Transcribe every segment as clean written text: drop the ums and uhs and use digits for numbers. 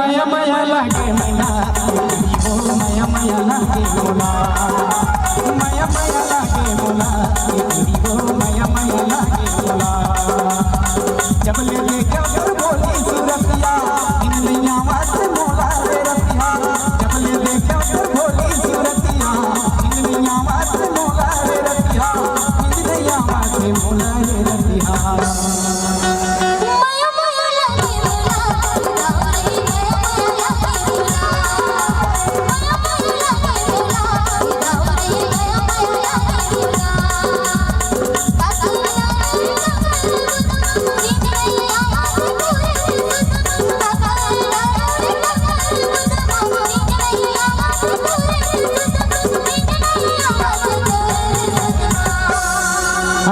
माया माया लागे मोला ओ माया माया लागे मोला माया माया लागे मोला ओ माया माया लागे मोला जब ले देखा कर बोली सूरतिया इन नैया वाट मोला रे रतिया जब ले देखा कर बोली सूरतिया इन नैया वाट मोला रे रतिया इन नैया वाट मोला रे रतिया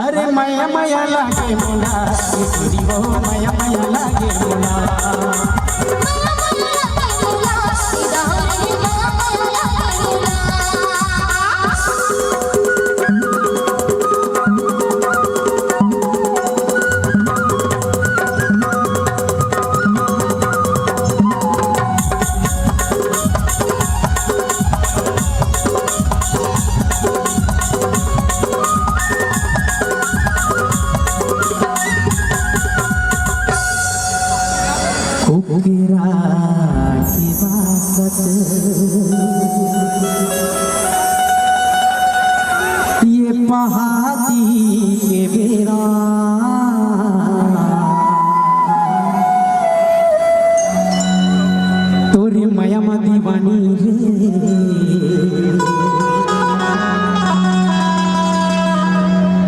अरे माया माया लागे मोला ओ माया माया लागे मोला की बासत ये पहाड़ी के बेरा तोरी माया मा दीवानी रे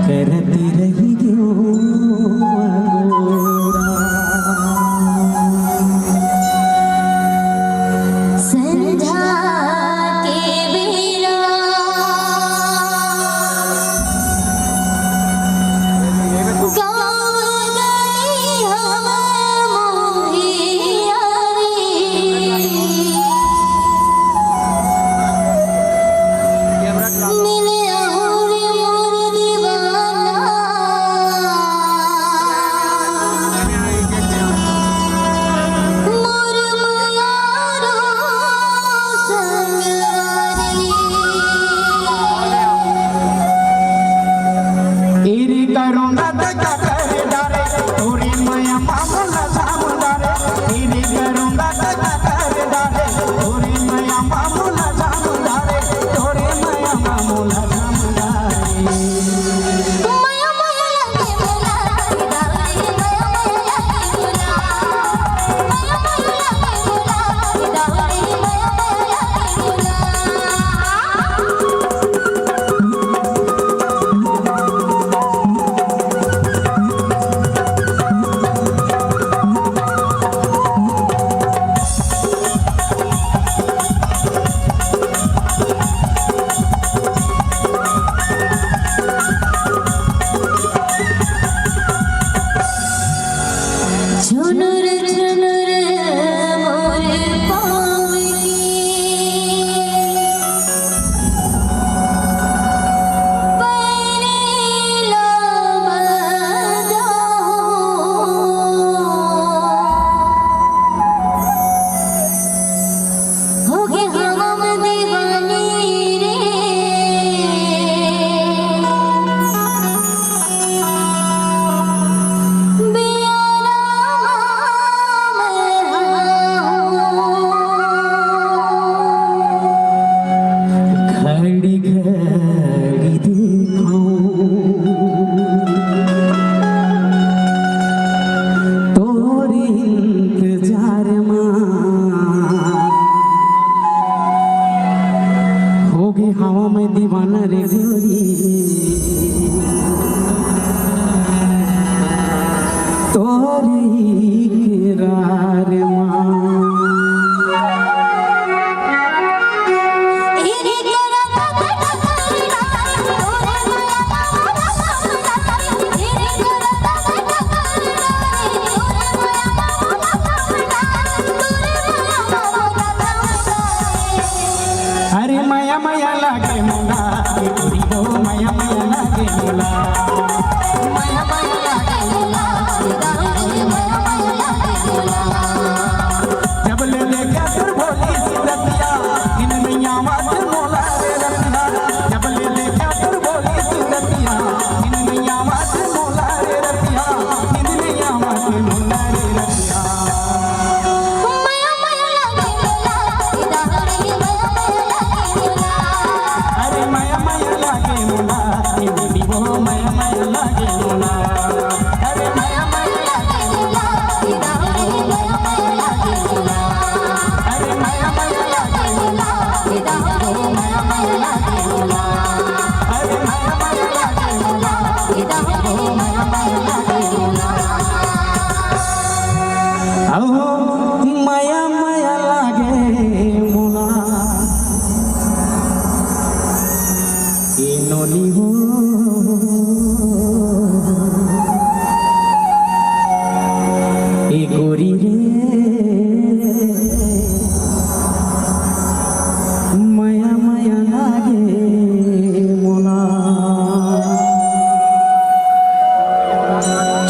करती रही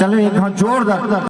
चलो एक जोरदार